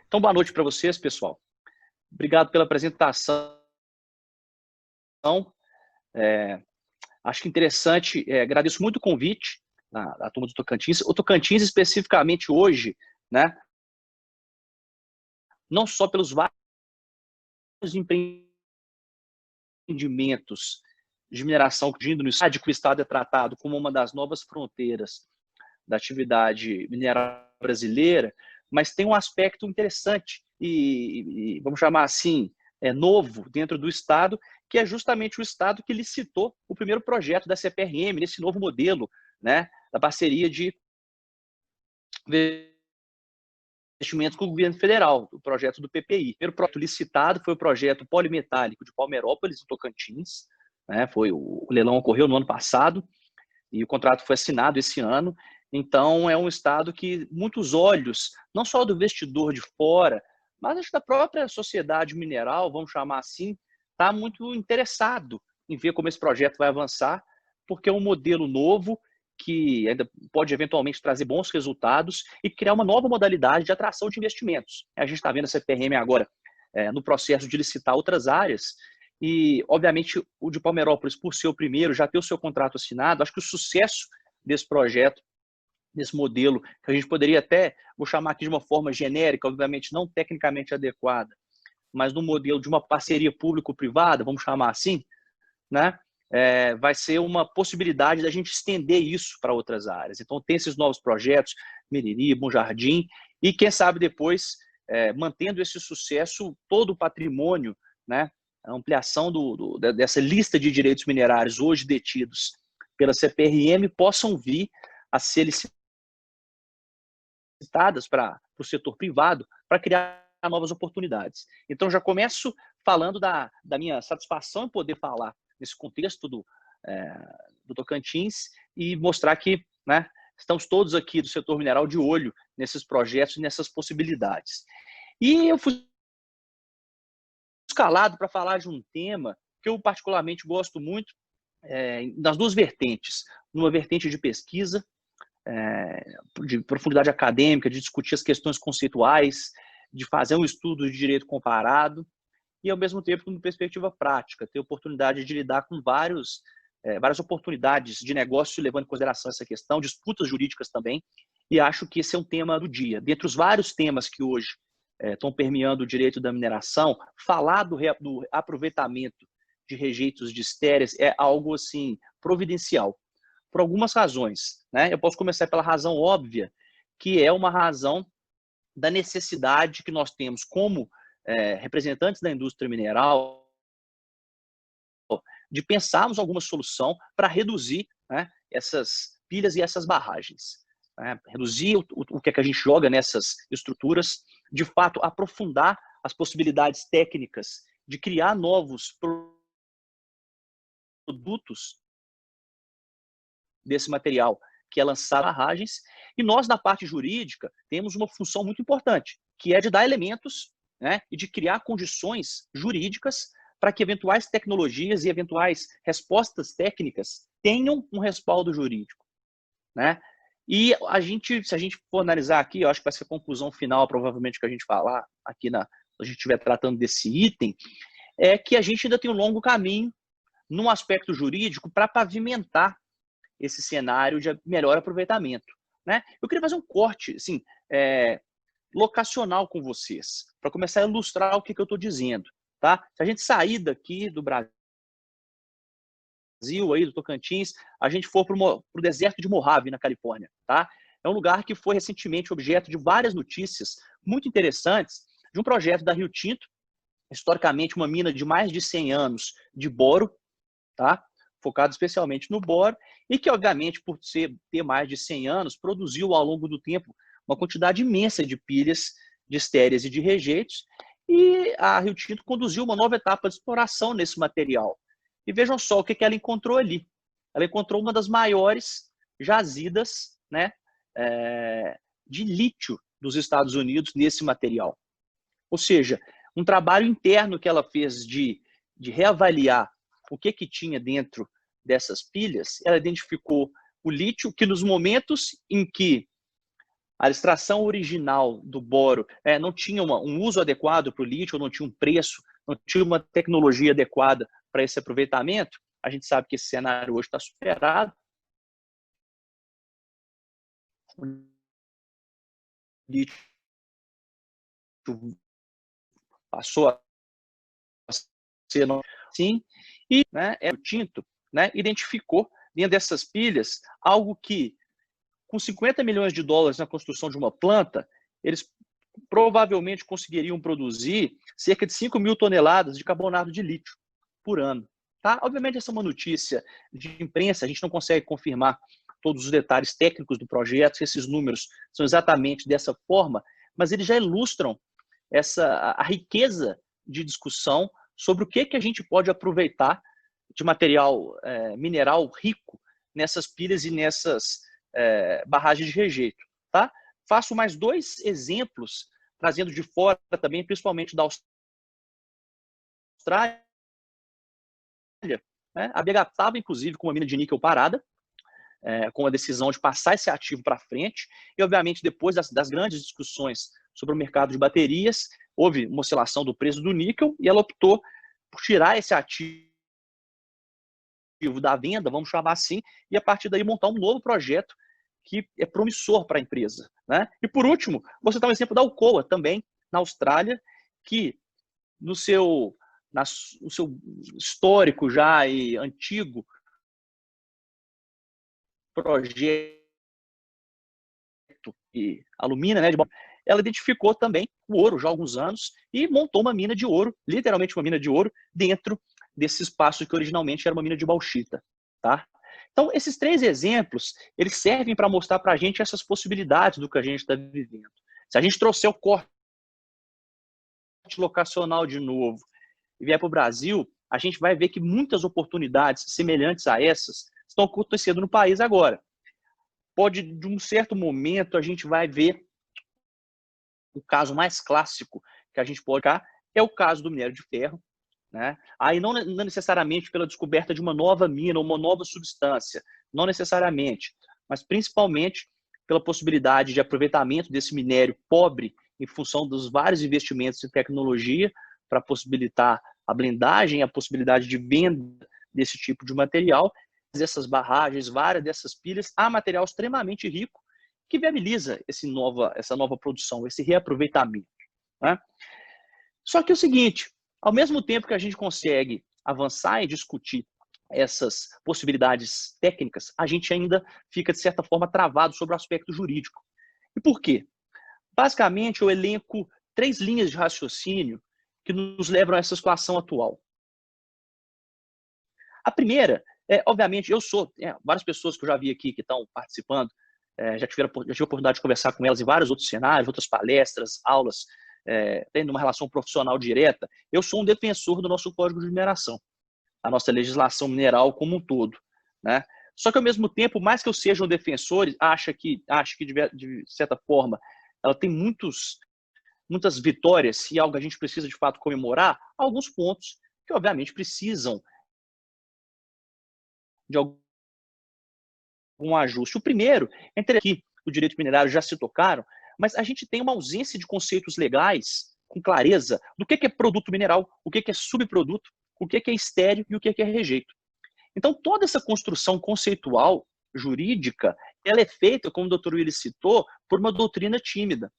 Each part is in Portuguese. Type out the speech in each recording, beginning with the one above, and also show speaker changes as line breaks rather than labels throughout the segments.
Então, boa noite para vocês, pessoal. Obrigado pela apresentação. Acho que interessante, agradeço muito o convite da turma do Tocantins. O Tocantins, especificamente hoje, né, não só pelos vários empreendimentos de mineração que no estado, que o estado é tratado como uma das novas fronteiras da atividade mineral brasileira, mas tem um aspecto interessante e vamos chamar assim, novo dentro do estado, que é justamente o estado que licitou o primeiro projeto da CPRM, nesse novo modelo, né, da parceria de investimentos com o governo federal, o projeto do PPI. O primeiro projeto licitado foi o projeto polimetálico de Palmeirópolis, em Tocantins, né, o leilão ocorreu no ano passado, e o contrato foi assinado esse ano. Então, é um estado que muitos olhos, não só do investidor de fora, mas acho da própria sociedade mineral, vamos chamar assim, está muito interessado em ver como esse projeto vai avançar, porque é um modelo novo que ainda pode eventualmente trazer bons resultados e criar uma nova modalidade de atração de investimentos. A gente está vendo a CPRM agora no processo de licitar outras áreas, e, obviamente, o de Palmeirópolis, por ser o primeiro, já ter o seu contrato assinado, acho que o sucesso desse projeto, desse modelo, que a gente poderia até, vou chamar aqui de uma forma genérica, obviamente não tecnicamente adequada, mas no modelo de uma parceria público-privada, vamos chamar assim, né? Vai ser uma possibilidade da gente estender isso para outras áreas. Então, tem esses novos projetos, Meriri, Bom Jardim, e quem sabe depois, mantendo esse sucesso, todo o patrimônio, né? A ampliação dessa lista de direitos minerários hoje detidos pela CPRM possam vir a ser licitadas para o setor privado para criar novas oportunidades. Então, já começo falando da minha satisfação em poder falar nesse contexto do Tocantins e mostrar que, né, estamos todos aqui do setor mineral de olho nesses projetos e nessas possibilidades. E eu fui escalado para falar de um tema que eu particularmente gosto muito, nas duas vertentes. Numa vertente de pesquisa, de profundidade acadêmica, de discutir as questões conceituais, de fazer um estudo de direito comparado, e ao mesmo tempo com perspectiva prática, ter oportunidade de lidar com várias oportunidades de negócio, levando em consideração essa questão, disputas jurídicas também, e acho que esse é um tema do dia. Dentre os vários temas que hoje estão permeando o direito da mineração, falar do aproveitamento de rejeitos de estéreis é algo assim providencial, por algumas razões, né? Eu posso começar pela razão óbvia, que é uma razão da necessidade que nós temos como representantes da indústria mineral de pensarmos alguma solução para reduzir, né, essas pilhas e essas barragens. Reduzir o que é que a gente joga nessas estruturas, de fato, aprofundar as possibilidades técnicas de criar novos produtos desse material que é lançado em barragens. E nós, na parte jurídica, temos uma função muito importante, que é de dar elementos, né, e de criar condições jurídicas para que eventuais tecnologias e eventuais respostas técnicas tenham um respaldo jurídico, né? E se a gente for analisar aqui, eu acho que vai ser a conclusão final, provavelmente, que a gente falar aqui se a gente estiver tratando desse item, é que a gente ainda tem um longo caminho num aspecto jurídico para pavimentar esse cenário de melhor aproveitamento, né? Eu queria fazer um corte, assim, locacional com vocês, para começar a ilustrar o que eu estou dizendo, tá? Se a gente sair daqui do Brasil, aí do Tocantins, a gente for para o deserto de Mojave, na Califórnia, tá? É um lugar que foi recentemente objeto de várias notícias muito interessantes de um projeto da Rio Tinto, historicamente uma mina de mais de 100 anos de boro, tá? Focado especialmente no boro, e que, obviamente, por ter mais de 100 anos, produziu ao longo do tempo uma quantidade imensa de pilhas, de estéreis e de rejeitos, e a Rio Tinto conduziu uma nova etapa de exploração nesse material. E vejam só o que ela encontrou ali. Ela encontrou uma das maiores jazidas, né, de lítio dos Estados Unidos nesse material. Ou seja, um trabalho interno que ela fez de reavaliar o que tinha dentro dessas pilhas, ela identificou o lítio que nos momentos em que a extração original do boro não tinha um uso adequado para o lítio, não tinha um preço, não tinha uma tecnologia adequada para esse aproveitamento, a gente sabe que esse cenário hoje está superado. O lítio passou a ser sim, e o Tinto identificou dentro dessas pilhas algo que, com 50 milhões de dólares na construção de uma planta, eles provavelmente conseguiriam produzir cerca de 5 mil toneladas de carbonato de lítio por ano. Tá? Obviamente, essa é uma notícia de imprensa, a gente não consegue confirmar todos os detalhes técnicos do projeto, se esses números são exatamente dessa forma, mas eles já ilustram a riqueza de discussão sobre o que a gente pode aproveitar de material mineral rico nessas pilhas e nessas barragens de rejeito. Tá? Faço mais 2 exemplos, trazendo de fora também, principalmente da Austrália. A BH estava, inclusive, com uma mina de níquel parada, com a decisão de passar esse ativo para frente, e, obviamente, depois das grandes discussões sobre o mercado de baterias, houve uma oscilação do preço do níquel, e ela optou por tirar esse ativo da venda, vamos chamar assim, e a partir daí montar um novo projeto que é promissor para a empresa. E, por último, você dá um exemplo da Alcoa, também, na Austrália, que no seu histórico já e antigo projeto de alumínio, ela identificou também o ouro já há alguns anos e montou uma mina de ouro, literalmente uma mina de ouro, dentro desse espaço que originalmente era uma mina de bauxita. Tá? Então, esses 3 exemplos, eles servem para mostrar para a gente essas possibilidades do que a gente está vivendo. Se a gente trouxer o corte locacional de novo e vier para o Brasil, a gente vai ver que muitas oportunidades semelhantes a essas estão acontecendo no país agora. Pode, de um certo momento, a gente vai ver o caso mais clássico que a gente pode cá é o caso do minério de ferro. Aí não necessariamente pela descoberta de uma nova mina ou uma nova substância, não necessariamente, mas principalmente pela possibilidade de aproveitamento desse minério pobre em função dos vários investimentos em tecnologia para possibilitar a blendagem, a possibilidade de venda desse tipo de material. Essas barragens, várias dessas pilhas, há material extremamente rico que viabiliza essa nova produção, esse reaproveitamento. Só que é o seguinte, ao mesmo tempo que a gente consegue avançar e discutir essas possibilidades técnicas, a gente ainda fica, de certa forma, travado sobre o aspecto jurídico. E por quê? Basicamente, eu elenco 3 linhas de raciocínio que nos levam a essa situação atual. A primeira obviamente, várias pessoas que eu já vi aqui que estão participando, já tive a oportunidade de conversar com elas em vários outros cenários, outras palestras, aulas, tendo uma relação profissional direta. Eu sou um defensor do nosso Código de Mineração, a nossa legislação mineral como um todo. Só que, ao mesmo tempo, mais que eu seja um defensor, acho que de certa forma, ela tem muitas vitórias e algo que a gente precisa, de fato, comemorar, alguns pontos que, obviamente, precisam de algum ajuste. O primeiro é que o direito minerário já se tocaram, mas a gente tem uma ausência de conceitos legais com clareza do que é produto mineral, o que é subproduto, o que é estéreo e o que é rejeito. Então, toda essa construção conceitual, jurídica, ela é feita, como o Dr. Willis citou, por uma doutrina tímida.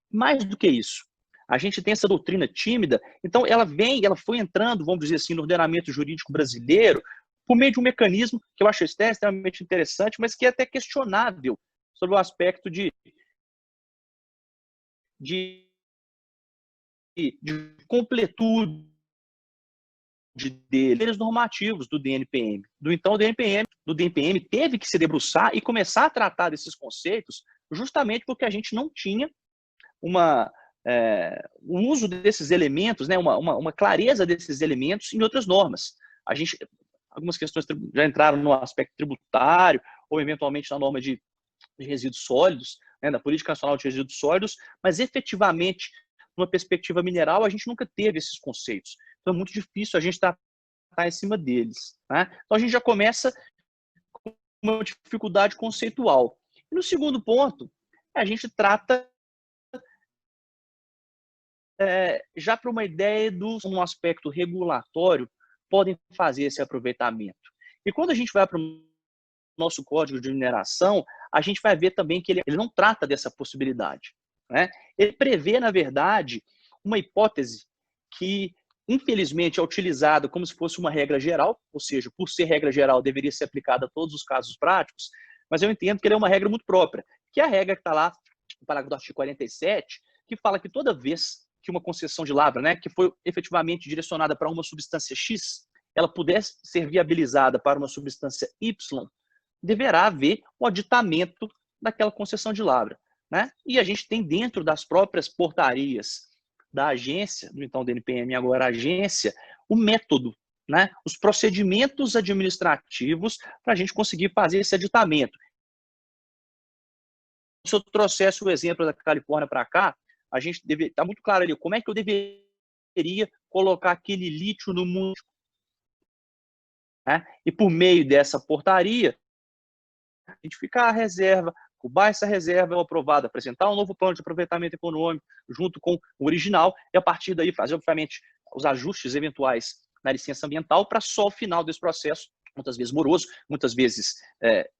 Mais do que isso, a gente tem essa doutrina tímida, então ela foi entrando, vamos dizer assim, no ordenamento jurídico brasileiro por meio de um mecanismo que eu acho extremamente interessante, mas que é até questionável sobre o aspecto de completude deles normativos do DNPM. Então, o DNPM teve que se debruçar e começar a tratar desses conceitos justamente porque a gente não tinha o uso desses elementos, uma clareza desses elementos em outras normas. Algumas questões já entraram no aspecto tributário ou, eventualmente, na norma de resíduos sólidos, na Política Nacional de Resíduos Sólidos, mas, efetivamente, numa perspectiva mineral, a gente nunca teve esses conceitos. Então, é muito difícil a gente estar em cima deles. Então, a gente já começa com uma dificuldade conceitual. E no segundo ponto, a gente trata já para uma ideia um aspecto regulatório, podem fazer esse aproveitamento. E quando a gente vai para o nosso código de mineração, a gente vai ver também que ele não trata dessa possibilidade, né? Ele prevê, na verdade, uma hipótese que, infelizmente, é utilizada como se fosse uma regra geral, ou seja, por ser regra geral, deveria ser aplicada a todos os casos práticos, mas eu entendo que ele é uma regra muito própria, que é a regra que está lá no parágrafo do artigo 47, que fala que toda vez que uma concessão de lavra, né, que foi efetivamente direcionada para uma substância X, ela pudesse ser viabilizada para uma substância Y, deverá haver o aditamento daquela concessão de lavra, né? E a gente tem dentro das próprias portarias da agência, do então DNPM, agora agência, o método, né? Os procedimentos administrativos para a gente conseguir fazer esse aditamento. Se eu trouxesse o exemplo da Califórnia para cá, a gente está muito claro ali como é que eu deveria colocar aquele lítio no mundo, né? E por meio dessa portaria, identificar a reserva, cubar essa reserva aprovada, apresentar um novo plano de aproveitamento econômico junto com o original e a partir daí fazer, obviamente, os ajustes eventuais na licença ambiental para só o final desse processo, muitas vezes moroso, muitas vezes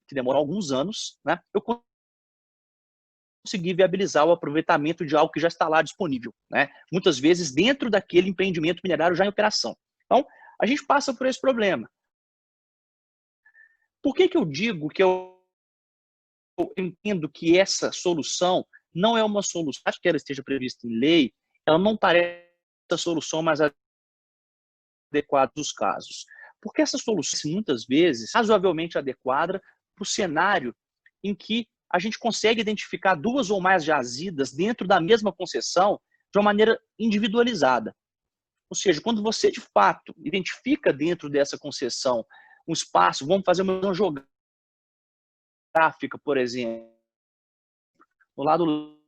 que demora alguns anos, né? Eu conseguir viabilizar o aproveitamento de algo que já está lá disponível, né? Muitas vezes dentro daquele empreendimento minerário já em operação. Então, a gente passa por esse problema. Por que eu digo que eu entendo que essa solução não é uma solução, acho que ela esteja prevista em lei, ela não parece a solução mais adequada dos casos. Porque essa solução, muitas vezes, razoavelmente adequada para o cenário em que a gente consegue identificar duas ou mais jazidas dentro da mesma concessão de uma maneira individualizada. Ou seja, quando você, de fato, identifica dentro dessa concessão um espaço, vamos fazer uma geográfica, por exemplo, no lado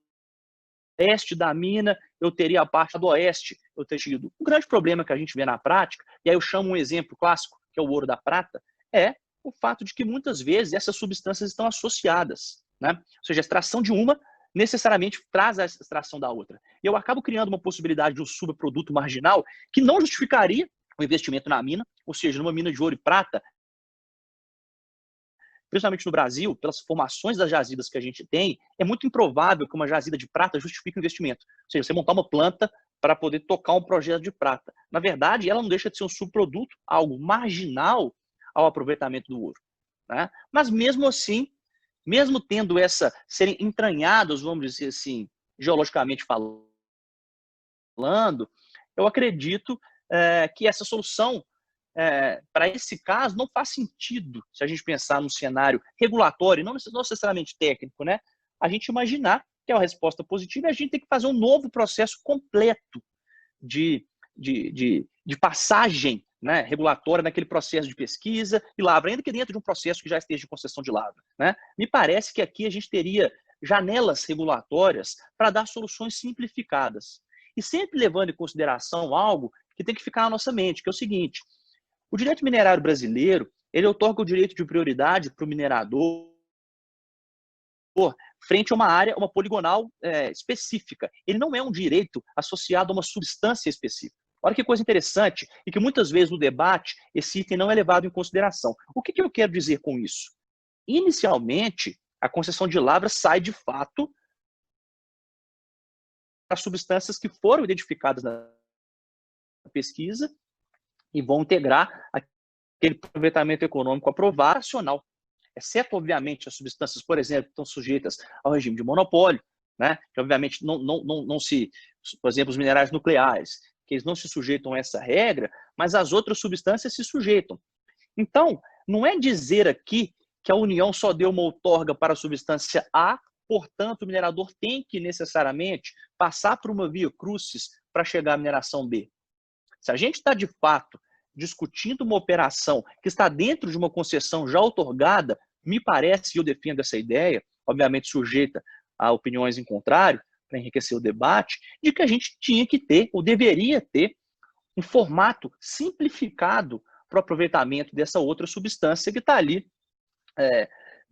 leste da mina, eu teria a parte do oeste, eu teria tido. O grande problema que a gente vê na prática, e aí eu chamo um exemplo clássico, que é o ouro da prata, é o fato de que muitas vezes essas substâncias estão associadas, né? Ou seja, a extração de uma necessariamente traz a extração da outra. E eu acabo criando uma possibilidade de um subproduto marginal que não justificaria o investimento na mina, ou seja, numa mina de ouro e prata, principalmente no Brasil, pelas formações das jazidas que a gente tem, é muito improvável que uma jazida de prata justifique o investimento. Ou seja, você montar uma planta para poder tocar um projeto de prata. Na verdade, ela não deixa de ser um subproduto, algo marginal ao aproveitamento do ouro, né? Mas mesmo assim, mesmo tendo serem entranhados, vamos dizer assim, geologicamente falando, eu acredito que essa solução para esse caso, não faz sentido, se a gente pensar num cenário regulatório, não necessariamente técnico, né? A gente imaginar que é uma resposta positiva e a gente tem que fazer um novo processo completo de passagem, né, regulatória naquele processo de pesquisa e lavra, ainda que dentro de um processo que já esteja de concessão de lavra, né? Me parece que aqui a gente teria janelas regulatórias para dar soluções simplificadas. E sempre levando em consideração algo que tem que ficar na nossa mente, que é o seguinte: o direito minerário brasileiro, ele otorga o direito de prioridade para o minerador frente a uma área, uma poligonal específica. Ele não é um direito associado a uma substância específica. Olha que coisa interessante e que muitas vezes no debate esse item não é levado em consideração. O que eu quero dizer com isso? Inicialmente, a concessão de lavra sai de fato das substâncias que foram identificadas na pesquisa e vão integrar aquele aproveitamento econômico aprovado nacional. Exceto, obviamente, as substâncias, por exemplo, que estão sujeitas ao regime de monopólio, né? Que, obviamente, não se... Por exemplo, os minerais nucleares, que eles não se sujeitam a essa regra, mas as outras substâncias se sujeitam. Então, não é dizer aqui que a União só deu uma outorga para a substância A, portanto, o minerador tem que, necessariamente, passar por uma via crucis para chegar à mineração B. Se a gente está, de fato, discutindo uma operação que está dentro de uma concessão já outorgada, me parece, e eu defendo essa ideia, obviamente sujeita a opiniões em contrário, para enriquecer o debate, de que a gente tinha que ter, ou deveria ter, um formato simplificado para o aproveitamento dessa outra substância que está ali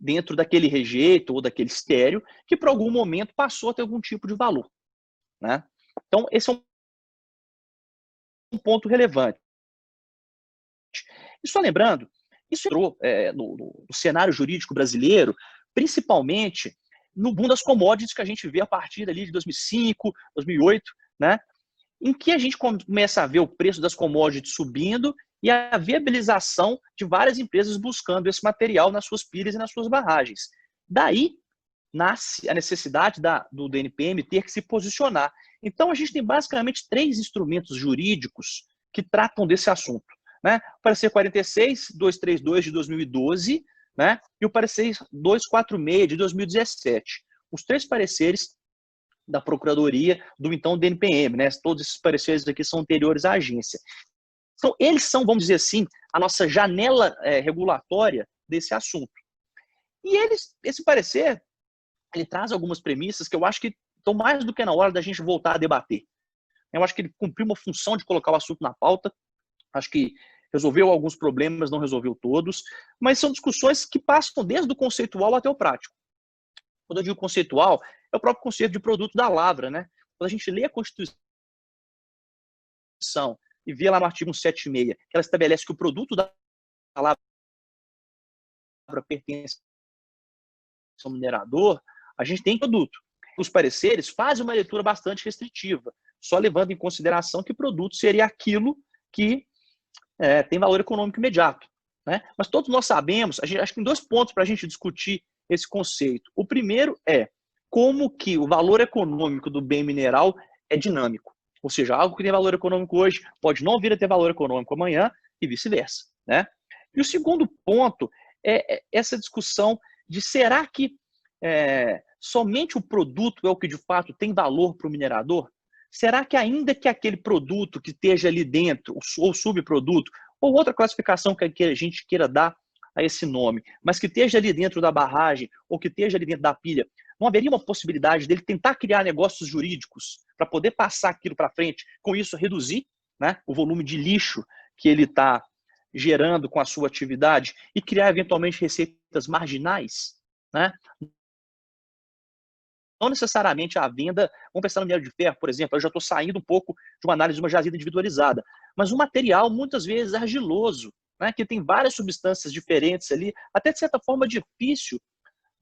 dentro daquele rejeito ou daquele estéreo que, por algum momento, passou a ter algum tipo de valor, né? Então, esse é um ponto relevante. E só lembrando, isso entrou no cenário jurídico brasileiro, principalmente no boom das commodities que a gente vê a partir dali de 2005, 2008, né? Em que a gente começa a ver o preço das commodities subindo e a viabilização de várias empresas buscando esse material nas suas pilhas e nas suas barragens. Daí nasce a necessidade do DNPM ter que se posicionar. Então, a gente tem basicamente 3 instrumentos jurídicos que tratam desse assunto, né? O parecer 46.232 de 2012, né? E o parecer 246 de 2017. Os 3 pareceres da Procuradoria do então DNPM, né? Todos esses pareceres aqui são anteriores à agência. Então, eles são, vamos dizer assim, a nossa janela regulatória desse assunto. E esse parecer, ele traz algumas premissas que eu acho que estão mais do que na hora da gente voltar a debater. Eu acho que ele cumpriu uma função de colocar o assunto na pauta, acho que resolveu alguns problemas, não resolveu todos, mas são discussões que passam desde o conceitual até o prático. Quando eu digo conceitual, é o próprio conceito de produto da lavra, né? Quando a gente lê a Constituição e vê lá no artigo 176, que ela estabelece que o produto da lavra pertence ao minerador, a gente tem produto. Os pareceres fazem uma leitura bastante restritiva, só levando em consideração que produto seria aquilo que tem valor econômico imediato, né? Mas todos nós sabemos, acho que tem 2 pontos para a gente discutir esse conceito. O primeiro é como que o valor econômico do bem mineral é dinâmico. Ou seja, algo que tem valor econômico hoje pode não vir a ter valor econômico amanhã e vice-versa, né? E o segundo ponto é essa discussão de será que somente o produto é o que de fato tem valor para o minerador? Será que ainda que aquele produto que esteja ali dentro, ou subproduto, ou outra classificação que a gente queira dar a esse nome, mas que esteja ali dentro da barragem, ou que esteja ali dentro da pilha, não haveria uma possibilidade dele tentar criar negócios jurídicos para poder passar aquilo para frente, com isso reduzir, né, o volume de lixo que ele está gerando com a sua atividade e criar eventualmente receitas marginais, né? Não necessariamente a venda, vamos pensar no minério de ferro, por exemplo, eu já estou saindo um pouco de uma análise de uma jazida individualizada, mas um material muitas vezes argiloso, né, que tem várias substâncias diferentes ali, até de certa forma difícil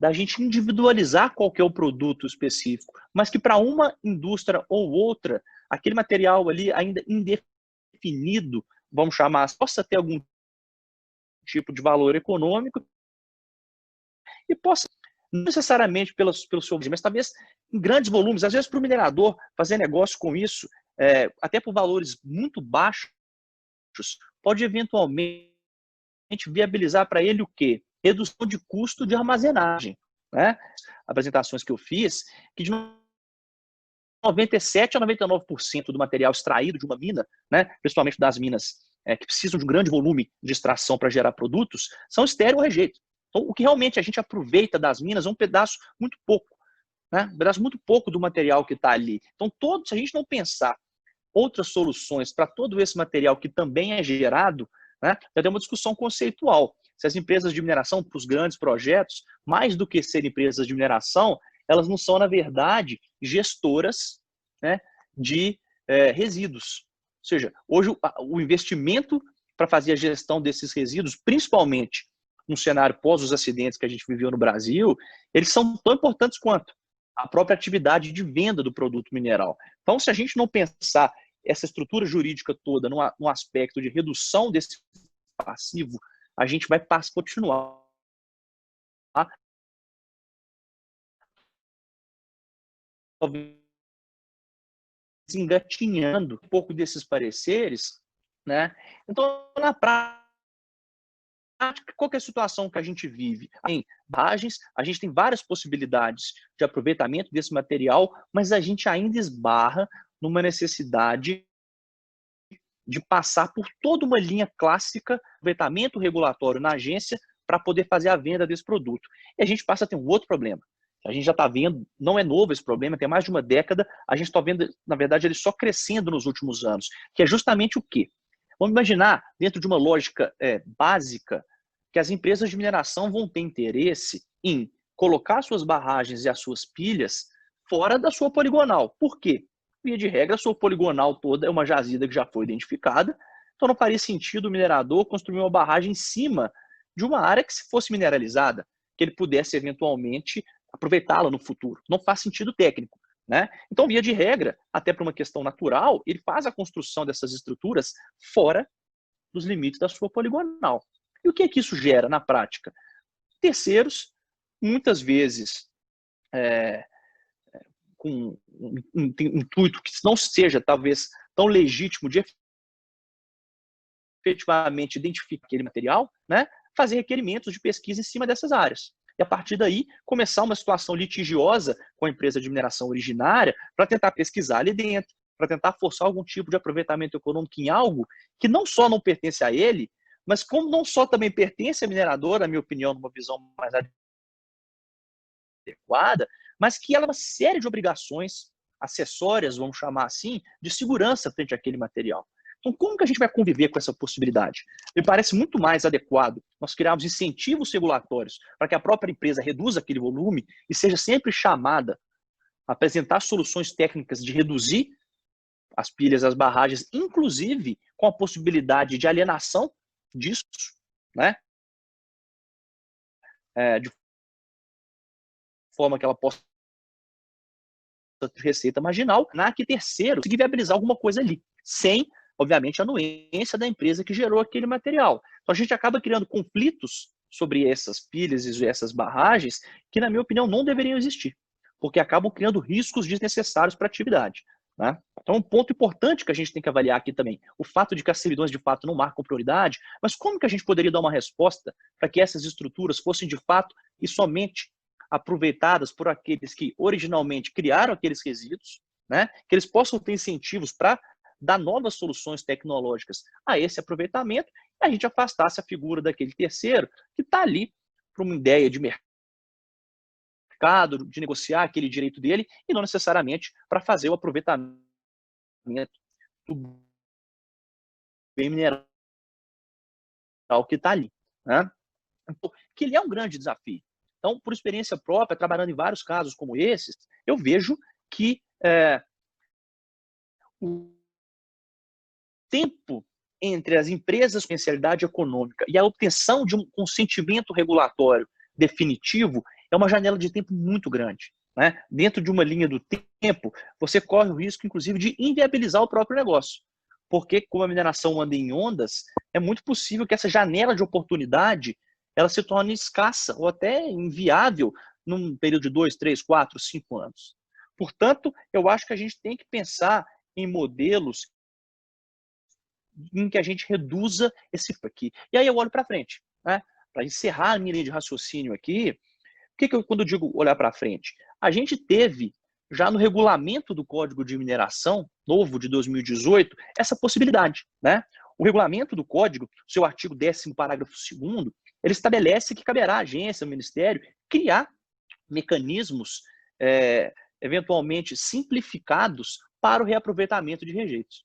da gente individualizar qual que é o produto específico, mas que para uma indústria ou outra, aquele material ali ainda indefinido, vamos chamar, possa ter algum tipo de valor econômico e possa, não necessariamente pelo seu, mas talvez em grandes volumes, às vezes para o minerador fazer negócio com isso, até por valores muito baixos, pode eventualmente viabilizar para ele o quê? Redução de custo de armazenagem, né? Apresentações que eu fiz, que de 97% a 99% do material extraído de uma mina, né, principalmente das minas que precisam de um grande volume de extração para gerar produtos, são estéreo ou rejeito. Então, o que realmente a gente aproveita das minas é um pedaço muito pouco, né? Um pedaço muito pouco do material que está ali. Então, se a gente não pensar outras soluções para todo esse material que também é gerado, né, já tem uma discussão conceitual. Se as empresas de mineração, para os grandes projetos, mais do que ser empresas de mineração, elas não são, na verdade, gestoras, né, de resíduos. Ou seja, hoje o investimento para fazer a gestão desses resíduos, principalmente no cenário pós os acidentes que a gente viveu no Brasil, eles são tão importantes quanto a própria atividade de venda do produto mineral. Então, se a gente não pensar essa estrutura jurídica toda no aspecto de redução desse passivo, a gente vai continuar engatinhando um pouco desses pareceres, né? Então, na prática, qual que é a situação que a gente vive? Em barragens, a gente tem várias possibilidades de aproveitamento desse material, mas a gente ainda esbarra numa necessidade de passar por toda uma linha clássica de aproveitamento regulatório na agência para poder fazer a venda desse produto. E a gente passa a ter um outro problema. A gente já está vendo, não é novo esse problema, tem mais de uma década, a gente está vendo, na verdade, ele só crescendo nos últimos anos, que é justamente o quê? Vamos imaginar, dentro de uma lógica básica, que as empresas de mineração vão ter interesse em colocar suas barragens e as suas pilhas fora da sua poligonal. Por quê? Via de regra, a sua poligonal toda é uma jazida que já foi identificada, então não faria sentido o minerador construir uma barragem em cima de uma área que, se fosse mineralizada, que ele pudesse eventualmente aproveitá-la no futuro. Não faz sentido técnico, né? Então, via de regra, até por uma questão natural, ele faz a construção dessas estruturas fora dos limites da sua poligonal. E o que é que isso gera na prática? Terceiros, muitas vezes, com um intuito que não seja, talvez, tão legítimo de efetivamente identificar aquele material, né, fazer requerimentos de pesquisa em cima dessas áreas. E, a partir daí, começar uma situação litigiosa com a empresa de mineração originária para tentar pesquisar ali dentro, para tentar forçar algum tipo de aproveitamento econômico em algo que não só não pertence a ele, mas como não só também pertence à mineradora, na minha opinião, numa visão mais adequada, mas que ela é uma série de obrigações acessórias, vamos chamar assim, de segurança frente àquele material. Então, como que a gente vai conviver com essa possibilidade? Me parece muito mais adequado nós criarmos incentivos regulatórios para que a própria empresa reduza aquele volume e seja sempre chamada a apresentar soluções técnicas de reduzir as pilhas, as barragens, inclusive com a possibilidade de alienação disso, né? De forma que ela possa ter receita marginal, na que terceiro conseguir viabilizar alguma coisa ali, sem, obviamente, a anuência da empresa que gerou aquele material. Então, a gente acaba criando conflitos sobre essas pilhas e essas barragens que, na minha opinião, não deveriam existir, porque acabam criando riscos desnecessários para a atividade, né? Então, um ponto importante que a gente tem que avaliar aqui também, o fato de que as servidões de fato não marcam prioridade, mas como que a gente poderia dar uma resposta para que essas estruturas fossem de fato e somente aproveitadas por aqueles que originalmente criaram aqueles resíduos, né? Que eles possam ter incentivos para dar novas soluções tecnológicas a esse aproveitamento e a gente afastasse a figura daquele terceiro que está ali para uma ideia de mercado, de negociar aquele direito dele e não necessariamente para fazer o aproveitamento do bem mineral que está ali, né? Então, que ele é um grande desafio. Então, por experiência própria, trabalhando em vários casos como esses, eu vejo que o tempo entre as empresas com potencialidade econômica e a obtenção de um consentimento regulatório definitivo é uma janela de tempo muito grande, né? Dentro de uma linha do tempo, você corre o risco, inclusive, de inviabilizar o próprio negócio. Porque, como a mineração anda em ondas, é muito possível que essa janela de oportunidade ela se torne escassa ou até inviável num período de 2, 3, 4, 5 anos. Portanto, eu acho que a gente tem que pensar em modelos em que a gente reduza esse aqui. E aí eu olho para frente, né? Para encerrar a minha linha de raciocínio aqui, quando eu digo olhar para frente? A gente teve, já no regulamento do Código de Mineração, novo de 2018, essa possibilidade, né? O regulamento do Código, seu artigo 10º, parágrafo 2º, ele estabelece que caberá à agência, ao Ministério, criar mecanismos eventualmente simplificados para o reaproveitamento de rejeitos,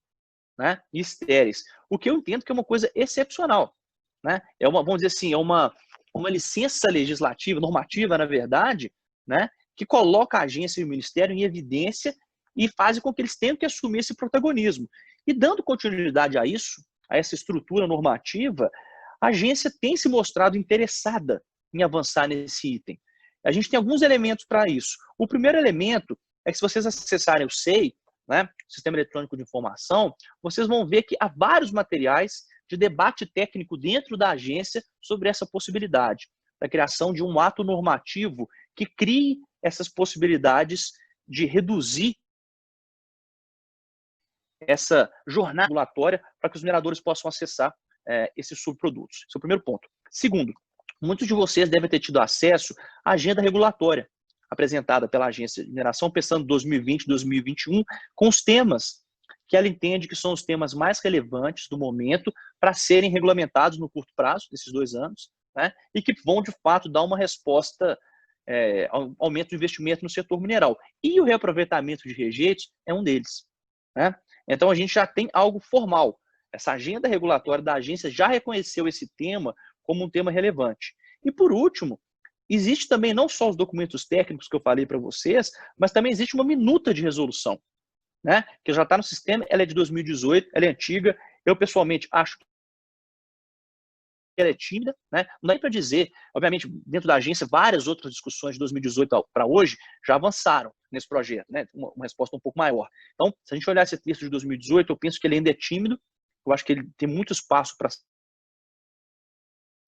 né, estéreis. O que eu entendo que é uma coisa excepcional, né? Vamos dizer assim, é uma licença legislativa, normativa, na verdade, né, que coloca a agência e o Ministério em evidência e faz com que eles tenham que assumir esse protagonismo. E dando continuidade a isso, a essa estrutura normativa, a agência tem se mostrado interessada em avançar nesse item. A gente tem alguns elementos para isso. O primeiro elemento é que, se vocês acessarem o SEI, né, Sistema Eletrônico de Informação, vocês vão ver que há vários materiais de debate técnico dentro da agência sobre essa possibilidade, da criação de um ato normativo que crie essas possibilidades de reduzir essa jornada regulatória para que os mineradores possam acessar esses subprodutos. Esse é o primeiro ponto. Segundo, muitos de vocês devem ter tido acesso à agenda regulatória apresentada pela Agência de Mineração, pensando em 2020, 2021, com os temas que ela entende que são os temas mais relevantes do momento para serem regulamentados no curto prazo, nesses 2 anos, né, e que vão, de fato, dar uma resposta ao aumento do investimento no setor mineral. E o reaproveitamento de rejeitos é um deles, né? Então, a gente já tem algo formal. Essa agenda regulatória da agência já reconheceu esse tema como um tema relevante. E, por último, existe também não só os documentos técnicos que eu falei para vocês, mas também existe uma minuta de resolução, né? Que já está no sistema, ela é de 2018, ela é antiga. Eu, pessoalmente, acho que ela é tímida, né? Não dá para dizer, obviamente, dentro da agência, várias outras discussões de 2018 para hoje já avançaram nesse projeto, né? Uma resposta um pouco maior. Então, se a gente olhar esse texto de 2018, eu penso que ele ainda é tímido, eu acho que ele tem muito espaço para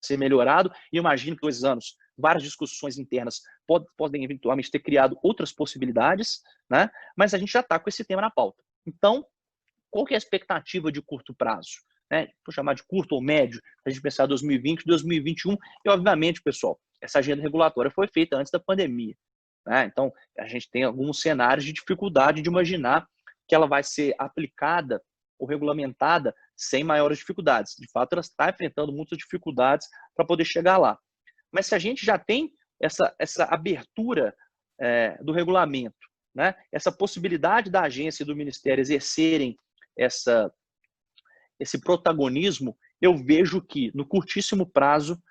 ser melhorado, e eu imagino que 2 anos, várias discussões internas podem eventualmente ter criado outras possibilidades, né? Mas a gente já está com esse tema na pauta. Então, qual que é a expectativa de curto prazo? Né? Vou chamar de curto ou médio, a gente pensar 2020, 2021, e obviamente, pessoal, essa agenda regulatória foi feita antes da pandemia. Né? Então, a gente tem alguns cenários de dificuldade de imaginar que ela vai ser aplicada ou regulamentada sem maiores dificuldades. De fato, ela está enfrentando muitas dificuldades para poder chegar lá. Mas se a gente já tem essa abertura do regulamento, né? Essa possibilidade da agência e do Ministério exercerem esse protagonismo, eu vejo que no curtíssimo prazo,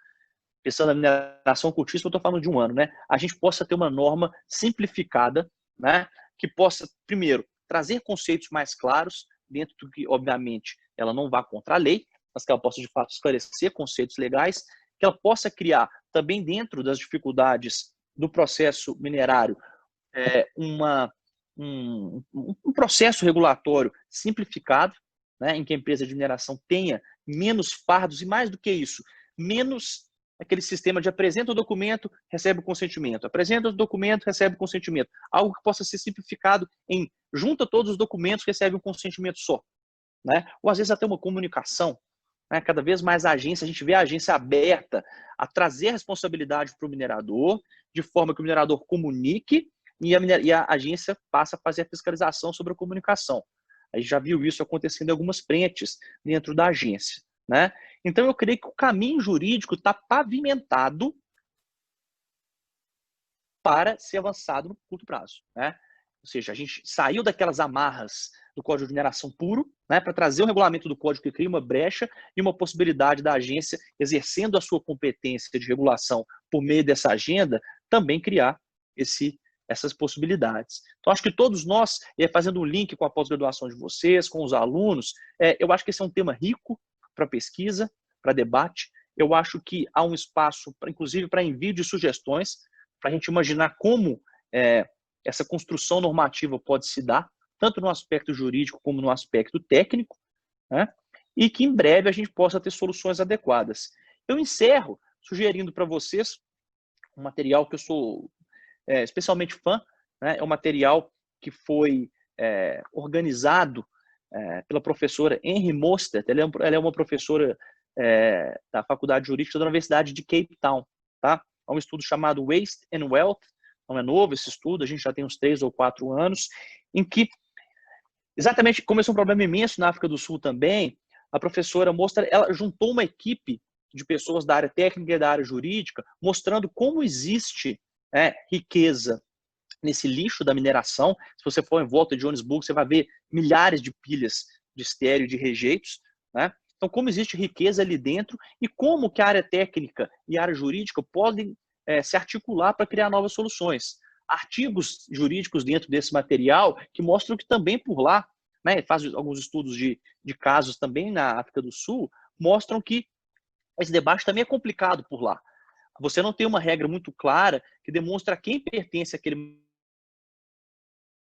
pensando na mineração curtíssima, eu estou falando de 1 ano, né? A gente possa ter uma norma simplificada, né? Que possa, primeiro, trazer conceitos mais claros, dentro do que, obviamente, ela não vá contra a lei, mas que ela possa, de fato, esclarecer conceitos legais, que ela possa criar, também dentro das dificuldades do processo minerário, um processo regulatório simplificado, né, em que a empresa de mineração tenha menos fardos e, mais do que isso, menos aquele sistema de apresenta o documento, recebe o consentimento, apresenta o documento, recebe o consentimento. Algo que possa ser simplificado em junta todos os documentos, recebe um consentimento só. Né? Ou às vezes até uma comunicação. Né? Cada vez mais a gente vê a agência aberta a trazer a responsabilidade para o minerador, de forma que o minerador comunique e a agência passa a fazer a fiscalização sobre a comunicação. A gente já viu isso acontecendo em algumas frentes dentro da agência. Né? Então, eu creio que o caminho jurídico está pavimentado para ser avançado no curto prazo. Né? Ou seja, a gente saiu daquelas amarras do Código de Mineração puro, né, para trazer um regulamento do Código que cria uma brecha e uma possibilidade da agência, exercendo a sua competência de regulação por meio dessa agenda, também criar essas possibilidades. Então, acho que todos nós, fazendo um link com a pós-graduação de vocês, com os alunos, eu acho que esse é um tema rico para pesquisa, para debate. Eu acho que há um espaço, inclusive, para envio de sugestões, para a gente imaginar como essa construção normativa pode se dar, tanto no aspecto jurídico como no aspecto técnico, né? E que em breve a gente possa ter soluções adequadas. Eu encerro sugerindo para vocês um material que eu sou especialmente fã, né? É um material que foi organizado pela professora Henry Mostert. Ela é uma professora da Faculdade Jurídica da Universidade de Cape Town. Tá? É um estudo chamado Waste and Wealth. Não é novo esse estudo, a gente já tem uns 3 ou 4 anos, em que, exatamente como esse é um problema imenso na África do Sul também, a professora ela juntou uma equipe de pessoas da área técnica e da área jurídica, mostrando como existe riqueza nesse lixo da mineração. Se você for em volta de Joanesburgo, você vai ver milhares de pilhas de estéreo e de rejeitos, né? Então, como existe riqueza ali dentro e como que a área técnica e a área jurídica podem se articular para criar novas soluções. Artigos jurídicos dentro desse material que mostram que também por lá, né, faz alguns estudos de casos também na África do Sul, mostram que esse debate também é complicado por lá. Você não tem uma regra muito clara que demonstra a quem pertence aquele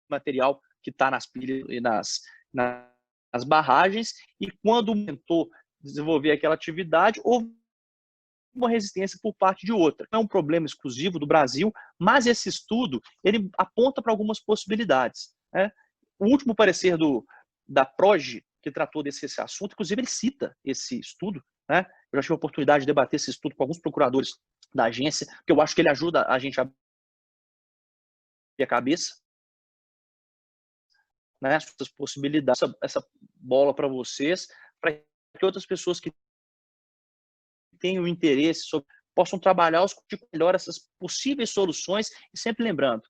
material que está nas pilhas e nas barragens, e quando tentou desenvolver aquela atividade, houve uma resistência por parte de outra. Não é um problema exclusivo do Brasil, mas esse estudo ele aponta para algumas possibilidades. Né? O último parecer da PROGE, que tratou desse assunto, inclusive ele cita esse estudo. Né? Eu já tive a oportunidade de debater esse estudo com alguns procuradores da agência, que eu acho que ele ajuda a gente a abrir a cabeça, né? Essas possibilidades, essa bola para vocês, para que outras pessoas que tenham interesse possam trabalhar melhor essas possíveis soluções, e sempre lembrando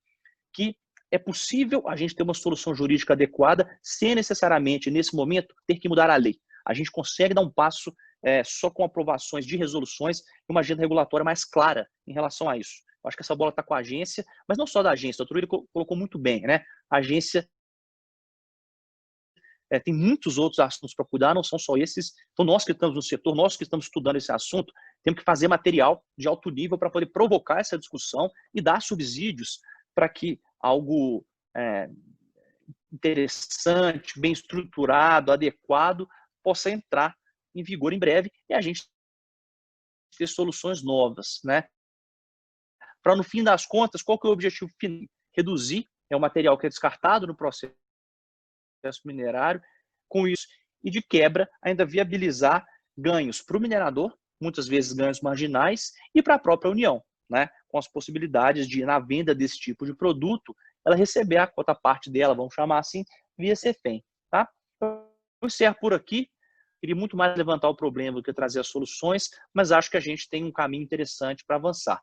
que é possível a gente ter uma solução jurídica adequada sem necessariamente, nesse momento, ter que mudar a lei. A gente consegue dar um passo só com aprovações de resoluções e uma agenda regulatória mais clara em relação a isso. Eu acho que essa bola está com a agência, mas não só da agência, o doutor ele colocou muito bem, né? A agência tem muitos outros assuntos para cuidar, não são só esses. Então, nós que estamos no setor, nós que estamos estudando esse assunto, temos que fazer material de alto nível para poder provocar essa discussão e dar subsídios para que algo interessante, bem estruturado, adequado, possa entrar em vigor em breve e a gente ter soluções novas, né? Para, no fim das contas, qual que é o objetivo final? Reduzir o material que é descartado no processo minerário, com isso, e de quebra, ainda viabilizar ganhos para o minerador, muitas vezes ganhos marginais, e para a própria União, né? Com as possibilidades de, na venda desse tipo de produto, ela receber a cota parte dela, vamos chamar assim, via CEFEM. Tá? Eu encerro por aqui. Queria muito mais levantar o problema do que trazer as soluções, mas acho que a gente tem um caminho interessante para avançar.